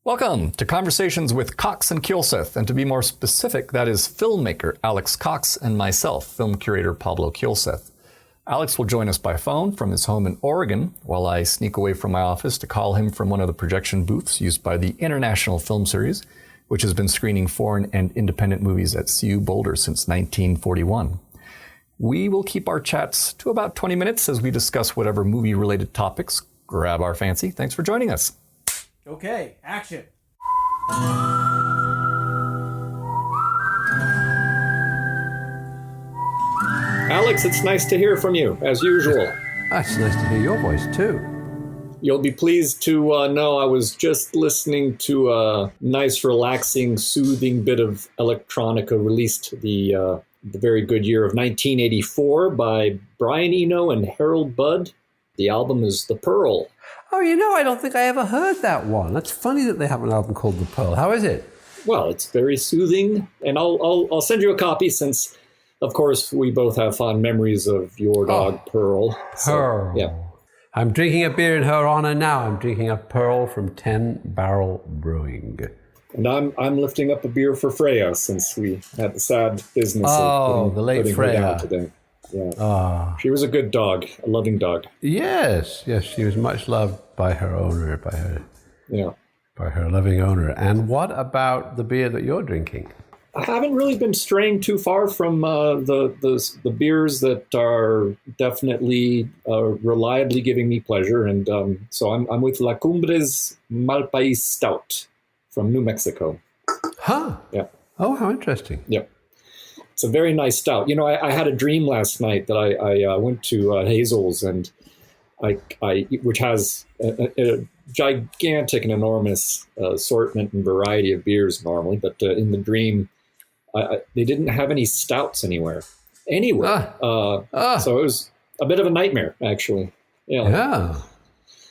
Welcome to Conversations with Cox and Kielseth, and to be more specific, that is filmmaker Alex Cox and myself, film curator Pablo Kielseth. Alex will join us by phone from his home in Oregon, while I sneak away from my office to call him from one of the projection booths used by the International Film Series, which has been screening foreign and independent movies at CU Boulder since 1941. We will keep our chats to about 20 minutes as we discuss whatever movie-related topics grab our fancy. Thanks for joining us. Okay, action. Alex, it's nice to hear from you, as usual. It's nice to hear your voice, too. You'll be pleased to know I was just listening to a nice, relaxing, soothing bit of electronica released the very good year of 1984 by Brian Eno and Harold Budd. The album is The Pearl. Oh, I don't think I ever heard that one. That's funny that they have an album called The Pearl. How is it? Well, it's very soothing, and I'll send you a copy since, of course, we both have fond memories of your dog, Pearl. Pearl. So, yeah. I'm drinking a beer in her honor now. I'm drinking a Pearl from 10 Barrel Brewing. And I'm lifting up a beer for Freya since we had the sad business of putting her Freya down today. Yeah. She was a good dog, a loving dog. Yes, she was much loved by her owner, by her loving owner. And what about the beer that you're drinking? I haven't really been straying too far from the beers that are definitely reliably giving me pleasure, and so I'm with La Cumbres Malpais Stout from New Mexico. Huh? Yeah. Oh, how interesting. Yep. It's a very nice stout. I had a dream last night that I went to Hazel's, and which has a gigantic and enormous assortment and variety of beers normally, but in the dream, they didn't have any stouts anywhere. So it was a bit of a nightmare, actually. Yeah.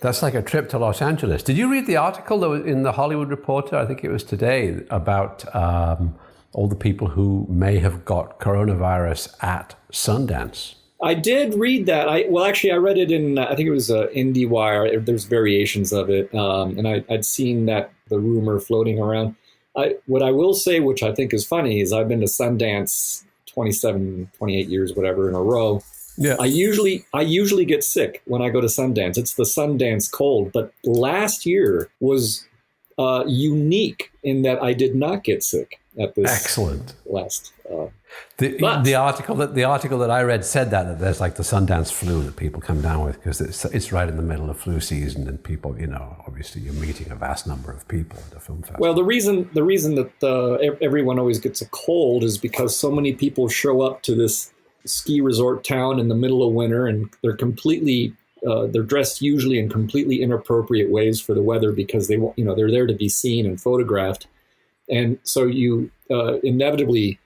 That's like a trip to Los Angeles. Did you read the article that was in the Hollywood Reporter? I think it was today, about all the people who may have got coronavirus at Sundance. I did read that. I read it in, I think it was IndieWire. There's variations of it. And I'd seen the rumor floating around. What I will say, which I think is funny, is I've been to Sundance 27, 28 years, whatever, in a row. Yeah. I usually get sick when I go to Sundance. It's the Sundance cold. But last year was unique in that I did not get sick at this. Excellent. Last. The article that I read said that there's like the Sundance Flu that people come down with because it's right in the middle of flu season, and people, obviously you're meeting a vast number of people at a film festival. Well, the reason that everyone always gets a cold is because so many people show up to this ski resort town in the middle of winter, and they're completely they're dressed usually in completely inappropriate ways for the weather because they're there to be seen and photographed, and so you inevitably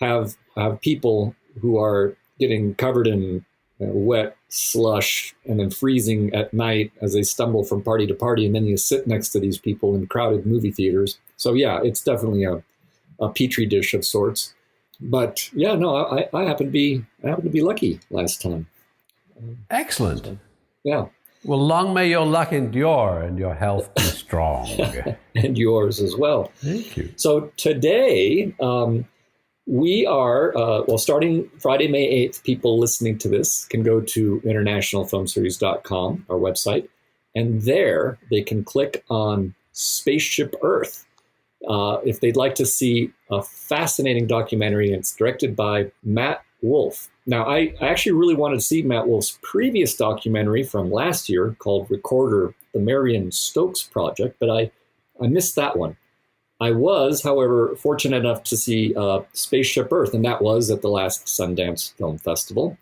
have people who are getting covered in wet slush and then freezing at night as they stumble from party to party, and then you sit next to these people in crowded movie theaters. So yeah, it's definitely a petri dish of sorts. But yeah, no, I happen to be lucky last time. Excellent. So, yeah. Well, long may your luck endure and your health be strong. And yours as well. Thank you. So today, we are, starting Friday, May 8th, people listening to this can go to internationalfilmseries.com, our website, and there they can click on Spaceship Earth. If they'd like to see a fascinating documentary, and it's directed by Matt Wolf. Now, I actually really wanted to see Matt Wolf's previous documentary from last year called Recorder, the Marion Stokes Project, but I missed that one. I was, however, fortunate enough to see Spaceship Earth, and that was at the last Sundance Film Festival.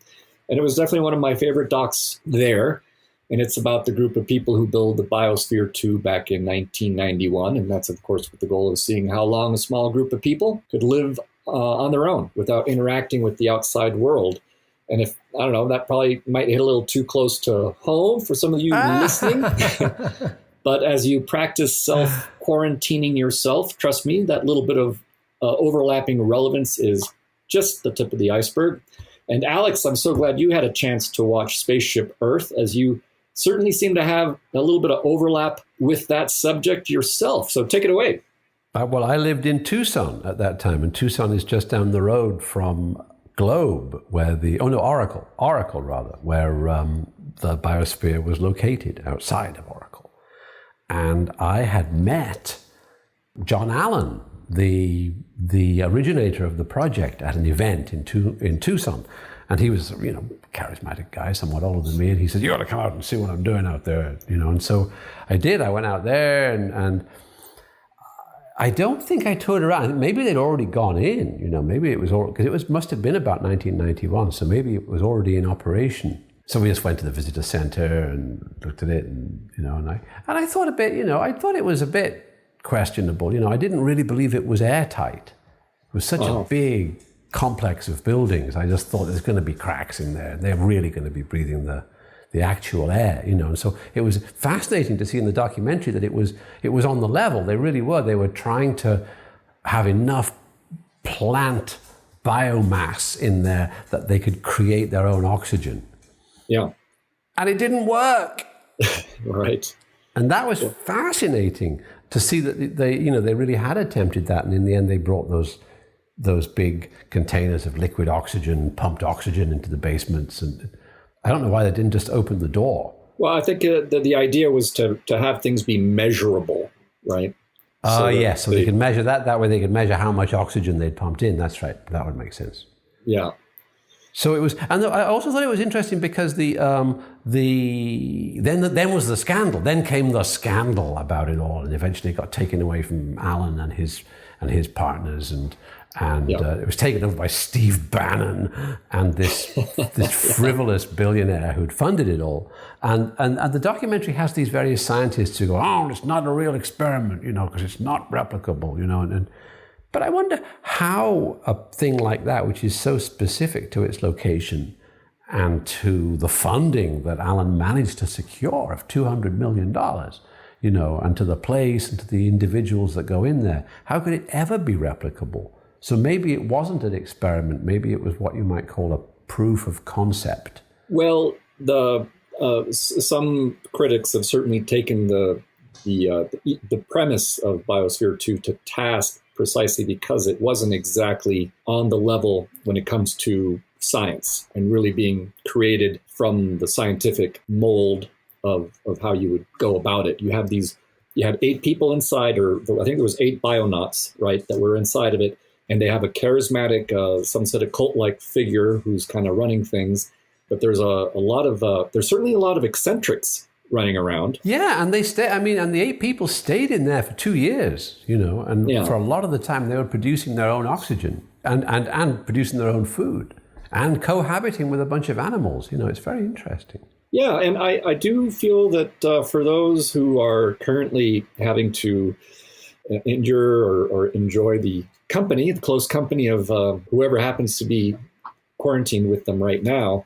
And it was definitely one of my favorite docs there. And it's about the group of people who built the Biosphere 2 back in 1991. And that's, of course, with the goal of seeing how long a small group of people could live on their own without interacting with the outside world. And if, I don't know, that probably might hit a little too close to home for some of you listening. But as you practice self-quarantining yourself, trust me, that little bit of overlapping relevance is just the tip of the iceberg. And Alex, I'm so glad you had a chance to watch Spaceship Earth as you certainly seem to have a little bit of overlap with that subject yourself. So take it away. Well, I lived in Tucson at that time, and Tucson is just down the road from Globe, where Oracle rather, where the Biosphere was located, outside of Oracle. And I had met John Allen, the originator of the project, at an event in Tucson. And he was, charismatic guy, somewhat older than me. And he said, "You got to come out and see what I'm doing out there," And so I did. I went out there, and I don't think I toured around. Maybe they'd already gone in, maybe it was all, because it must have been about 1991. So maybe it was already in operation. So we just went to the visitor center and looked at it, and I thought a bit, I thought it was a bit questionable. I didn't really believe it was airtight. It was such a big complex of buildings. I just thought there's going to be cracks in there. They're really going to be breathing the actual air, And so it was fascinating to see in the documentary that it was on the level. They really were. They were trying to have enough plant biomass in there that they could create their own oxygen. Yeah. And it didn't work. Right. And that was fascinating to see that they really had attempted that. And in the end, they brought those big containers of liquid oxygen, pumped oxygen into the basements. And I don't know why they didn't just open the door. Well, I think the idea was to have things be measurable, right? So they could measure that. That way they could measure how much oxygen they'd pumped in. That's right. That would make sense. Yeah. So it was, and I also thought it was interesting because then was the scandal. Then came the scandal about it all, and eventually it got taken away from Alan and his partners, and it was taken over by Steve Bannon and this frivolous billionaire who'd funded it all. And the documentary has these various scientists who go, "Oh, it's not a real experiment, because it's not replicable, But I wonder how a thing like that, which is so specific to its location and to the funding that Alan managed to secure of $200 million, and to the place and to the individuals that go in there, how could it ever be replicable? So maybe it wasn't an experiment. Maybe it was what you might call a proof of concept. Well, some critics have certainly taken the premise of Biosphere 2 to task, precisely because it wasn't exactly on the level when it comes to science and really being created from the scientific mold of how you would go about it. You had 8 people inside, or I think there was 8 bionauts, right, that were inside of it. And they have a charismatic, some sort of cult-like figure who's kind of running things. But there's there's certainly a lot of eccentrics running around. Yeah, and and the 8 people stayed in there for 2 years, and for a lot of the time they were producing their own oxygen and producing their own food and cohabiting with a bunch of animals. It's very interesting. Yeah, and I do feel that for those who are currently having to endure or enjoy the close company of whoever happens to be quarantined with them right now,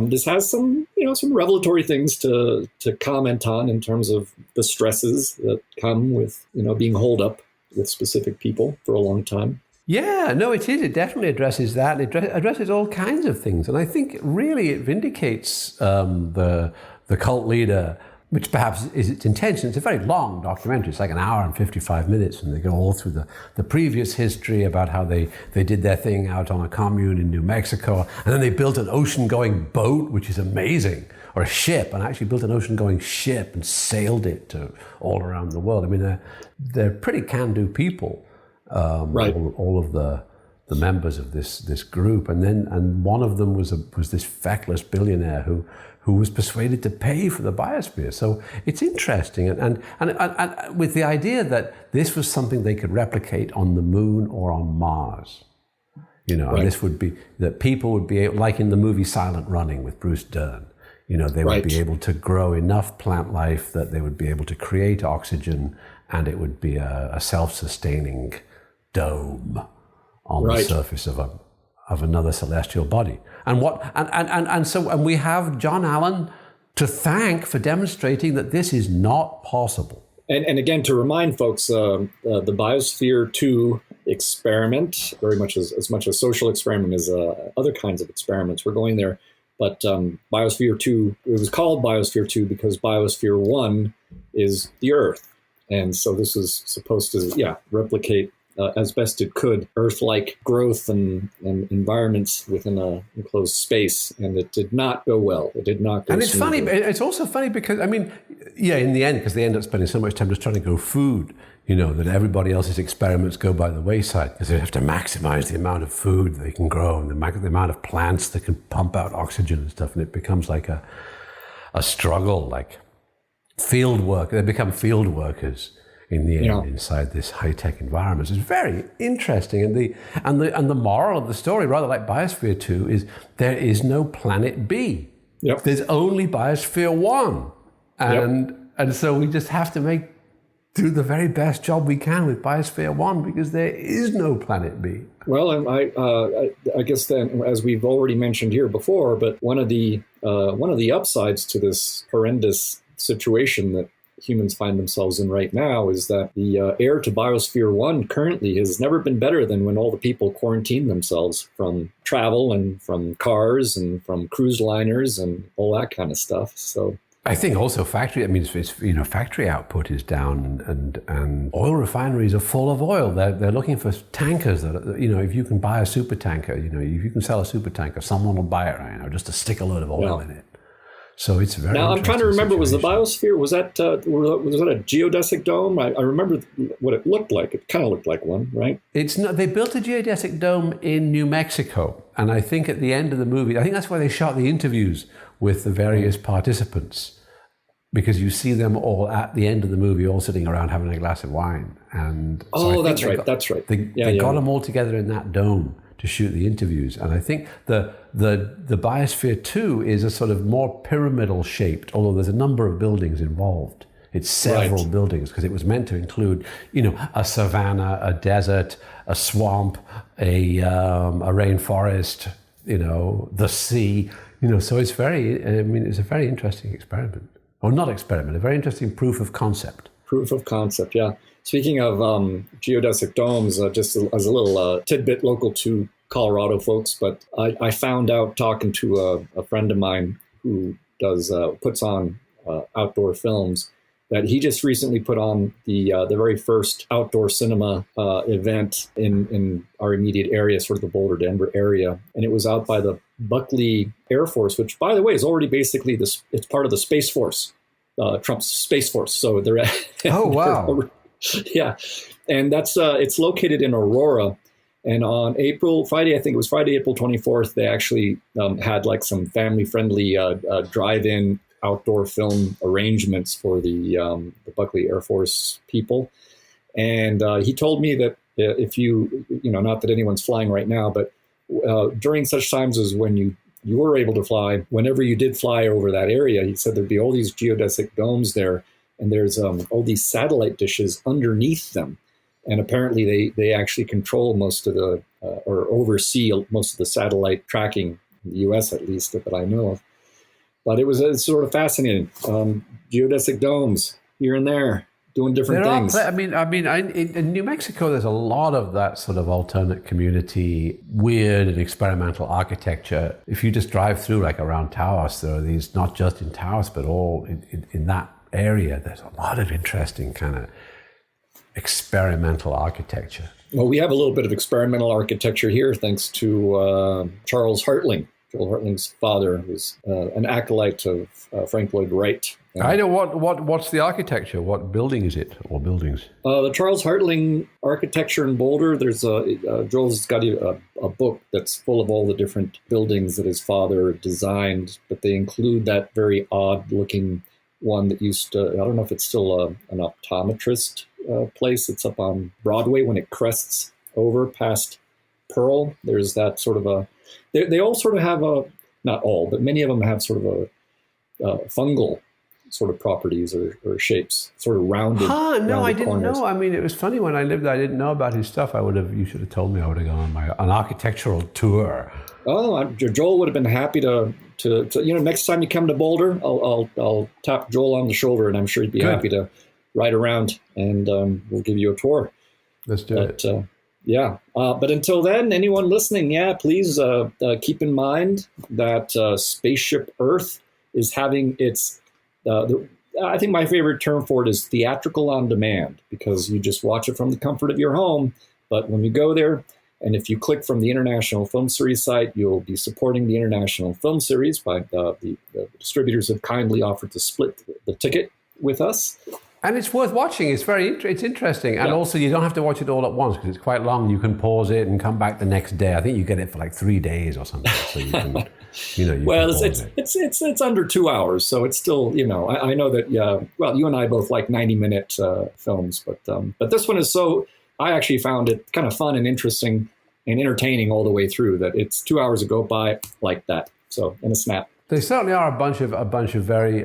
this has some revelatory things to comment on in terms of the stresses that come with, being holed up with specific people for a long time. Yeah, no, it is. It definitely addresses that. It addresses all kinds of things. And I think really it vindicates the cult leader, which perhaps is its intention. It's a very long documentary. It's like an hour and 55 minutes, and they go all through the previous history about how they did their thing out on a commune in New Mexico, and then they built an ocean-going boat, which is amazing, or a ship, and actually built an ocean-going ship and sailed it to all around the world. I mean, they're pretty can-do people, right. all of the members of this group, and one of them was this feckless billionaire who was persuaded to pay for the Biosphere. So it's interesting, and with the idea that this was something they could replicate on the moon or on Mars, right. And this would be that people would be able, like in the movie Silent Running with Bruce Dern, they would be able to grow enough plant life that they would be able to create oxygen, and it would be a self-sustaining dome on the surface of another celestial body. And we have John Allen to thank for demonstrating that this is not possible. And again, to remind folks, the Biosphere 2 experiment, very much as much a social experiment as other kinds of experiments, we're going there But Biosphere 2, it was called Biosphere 2 because Biosphere 1 is the Earth. And so this is supposed to, replicate as best it could Earth-like growth and environments within a enclosed space. And it did not go well. It did not go And it's smoothly. funny. It's also funny because, in the end, because they end up spending so much time just trying to grow food, that everybody else's experiments go by the wayside because they have to maximize the amount of food they can grow and the amount of plants that can pump out oxygen and stuff. And it becomes like a struggle, like field work. They become field workers in the end inside this high-tech environment. It's very interesting. And the moral of the story, rather like Biosphere 2, is there is no planet B. Yep. There's only Biosphere 1. And so we just have to do the very best job we can with Biosphere 1 because there is no planet B. Well, and I guess then, as we've already mentioned here before, but one of the upsides to this horrendous situation that humans find themselves in right now is that the air to Biosphere 1 currently has never been better than when all the people quarantined themselves from travel and from cars and from cruise liners and all that kind of stuff. So I think also factory output is down and oil refineries are full of oil. They're looking for tankers that, if you can buy a super tanker, if you can sell a super tanker, someone will buy it right now just to stick a load of oil in it. So it's very. Now I'm trying to remember. Was the Biosphere? Was that a geodesic dome? I remember what it looked like. It kind of looked like one, right? It's not. They built a geodesic dome in New Mexico, and I think at the end of the movie, I think that's where they shot the interviews with the various participants, because you see them all at the end of the movie, all sitting around having a glass of wine. And so that's right. That's right. They got them all together in that dome to shoot the interviews. And I think the Biosphere 2 is a sort of more pyramidal shaped, although there's a number of buildings involved. It's several buildings because it was meant to include, a savanna, a desert, a swamp, a rainforest, the sea, so it's it's a very interesting experiment. Or not experiment, a very interesting proof of concept. Proof of concept, yeah. Speaking of geodesic domes, just as a little tidbit local to Colorado folks, but I found out talking to a friend of mine who puts on outdoor films that he just recently put on the very first outdoor cinema event in our immediate area, sort of the Boulder, Denver area. And it was out by the Buckley Air Force, which, by the way, is already basically it's part of the Space Force, Trump's Space Force. So they're oh, wow. Yeah. And that's it's located in Aurora. And on Friday, April 24th, they actually had like some family-friendly drive-in outdoor film arrangements for the Buckley Air Force people. And he told me that if you not that anyone's flying right now, but during such times as when you were able to fly, whenever you did fly over that area, he said there'd be all these geodesic domes there, and there's all these satellite dishes underneath them. And apparently they actually control most of the, or oversee most of the satellite tracking in the U.S., at least, that I know of. But it's sort of fascinating. Geodesic domes here and there, doing different things. In New Mexico, there's a lot of that sort of alternate community, weird and experimental architecture. If you just drive through, like around Taos, there are these, not just in Taos, but all in that area, there's a lot of interesting kind of experimental architecture. Well, we have a little bit of experimental architecture here, thanks to Charles Hartling. Joel Hartling's father was an acolyte of Frank Lloyd Wright. I know what's the architecture? What building is it, or buildings? The Charles Hartling architecture in Boulder. There's Joel's got a book that's full of all the different buildings that his father designed, but they include that very odd-looking one that used to. I don't know if it's still an optometrist place. It's up on Broadway when it crests over past Pearl. There's that sort of a. They all sort of have not all, but many of them have sort of a fungal sort of properties or shapes, sort of rounded. No, I didn't corners. know. I mean, it was funny when I lived there. I didn't know about his stuff. You should have told me. I would have gone on an architectural tour. Oh, Joel would have been happy to next time you come to Boulder, I'll tap Joel on the shoulder, and I'm sure he'd be happy to ride around, and we'll give you a tour. Let's do it. Yeah. But until then, anyone listening, please keep in mind that Spaceship Earth is having its, I think my favorite term for it is theatrical on demand, because you just watch it from the comfort of your home. But when you go there, and if you click from the International Film Series site, you'll be supporting the International Film Series by the distributors have kindly offered to split the ticket with us. And it's worth watching. It's it's interesting. And also you don't have to watch it all at once because it's quite long. You can pause it and come back the next day. I think you get it for like 3 days or something. So you can, well, it's under 2 hours. So it's still, I know that, you and I both like 90-minute films, but this one is I actually found it kind of fun and interesting and entertaining all the way through, that it's 2 hours to go by like that. So in a snap. There certainly are a bunch of very,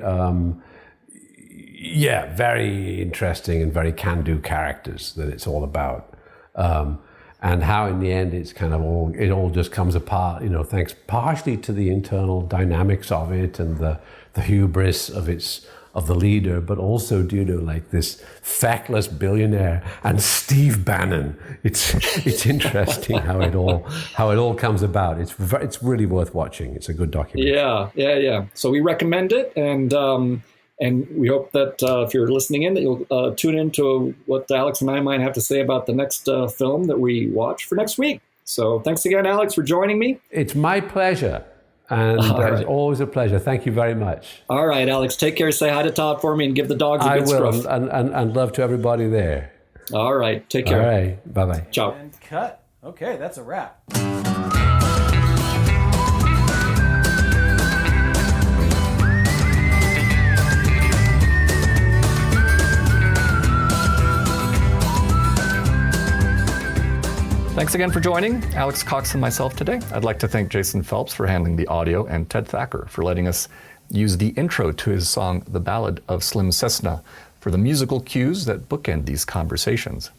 very interesting and very can-do characters that it's all about. And how in the end it's kind of it all just comes apart, thanks partially to the internal dynamics of it and the hubris of the leader, but also due to like this feckless billionaire and Steve Bannon. It's interesting how it all comes about. It's really worth watching. It's a good documentary. Yeah. So we recommend it, and we hope that if you're listening in, that you'll tune into what Alex and I might have to say about the next film that we watch for next week. So thanks again, Alex, for joining me. It's my pleasure. And it's always a pleasure. Thank you very much. All right, Alex, take care. Say hi to Todd for me and give the dogs a good scruff. And love to everybody there. All right, take care. All right, bye-bye. Ciao. And cut. Okay, that's a wrap. Thanks again for joining Alex Cox and myself today. I'd like to thank Jason Phelps for handling the audio and Ted Thacker for letting us use the intro to his song, The Ballad of Slim Cessna, for the musical cues that bookend these conversations.